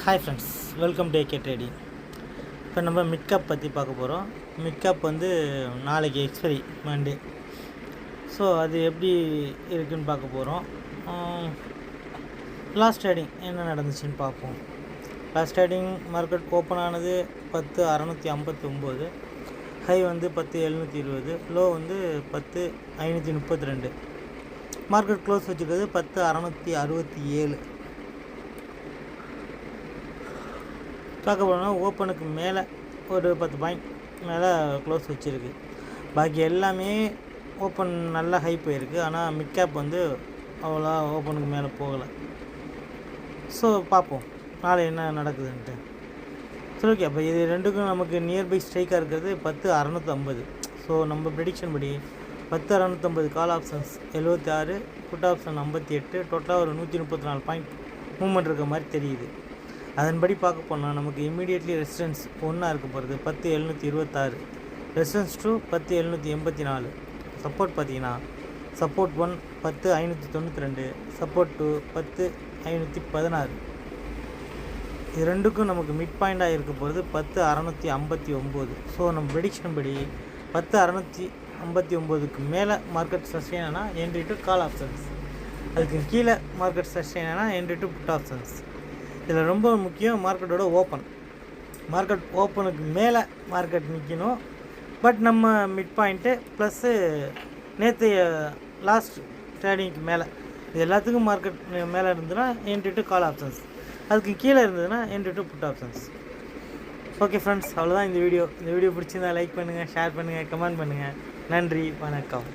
Hi friends, welcome to AK trading. இப்போ நம்ம mid cap பற்றி பார்க்க போகிறோம். மிட் கேப் வந்து நாளைக்கு எக்ஸ்பைரி மண்டே. ஸோ அது எப்படி இருக்குதுன்னு பார்க்க போகிறோம். லாஸ்ட் ட்ரேடிங் என்ன நடந்துச்சுன்னு பார்ப்போம். லாஸ்ட் ட்ரேடிங் மார்க்கெட் ஓப்பன் ஆனது 10,659, ஹை வந்து 10,720, லோ வந்து 10,532. மார்க்கெட் க்ளோஸ் வச்சுருக்கிறது 10,667. பார்க்க போனால் ஓப்பனுக்கு மேலே ஒரு 10 பாயிண்ட் மேலே க்ளோஸ் வச்சுருக்கு. பாக்கி எல்லாமே ஓப்பன் நல்லா ஹை போயிருக்கு. ஆனால் மிட் கேப் வந்து அவ்வளோ ஓப்பனுக்கு மேலே போகலை. ஸோ பார்ப்போம் நாளை என்ன நடக்குதுன்ட்டு. சரி, ஓகே. அப்போ இது ரெண்டுக்கும் நமக்கு நியர்பை ஸ்ட்ரைக்காக இருக்கிறது 10,650. ஸோ நம்ம ப்ரெடிக்ஷன் படி 10,650 கால் ஆப்ஷன்ஸ் 76, புட் ஆப்ஷன் 58, டோட்டலாக ஒரு 134 பாயிண்ட் மூவ்மெண்ட் இருக்க மாதிரி தெரியுது. அதன்படி பார்க்க போனால் நமக்கு இமீடியட்லி ரெசிஸ்டன்ஸ் ஒன்றா இருக்க போகிறது 10,726, ரெசிஸ்டன்ஸ் 2 10,784, சப்போர்ட் பார்த்தீங்கன்னா சப்போர்ட் 1 10,592, சப்போர்ட் 2 10,516. இது ரெண்டுக்கும் நமக்கு மிட் பாயிண்டாக இருக்க போகிறது 10,659. ஸோ நம்ம ப்ரெடிக்ஷன் படி 10,659க்கு மேலே மார்க்கெட் சஸ்டெயின் ஆனால் என்ட்ரி டு கால் ஆப்ஷன்ஸ், அதுக்கு கீழே மார்க்கெட் சஸ்டெயின் ஆனால் என்ட்ரி டு புட் ஆப்ஷன்ஸ். இதில் ரொம்ப முக்கியம் மார்க்கெட்டோட ஓப்பன். மார்க்கெட் ஓப்பனுக்கு மேலே மார்க்கெட் நிற்கணும். பட் நம்ம மிட் பாயிண்ட்டு ப்ளஸ்ஸு நேற்று லாஸ்ட் ட்ரேடிங்க்கு மேலே இது எல்லாத்துக்கும் மார்க்கெட் மேலே இருந்ததுன்னா என்ட்ரி டு கால் ஆப்ஷன்ஸ், அதுக்கு கீழே இருந்ததுன்னா entry to put options. Okay friends, அவ்வளோதான் இந்த வீடியோ பிடிச்சிருந்தா லைக் பண்ணுங்கள், ஷேர் பண்ணுங்கள், கமெண்ட் பண்ணுங்கள். நன்றி, வணக்கம்.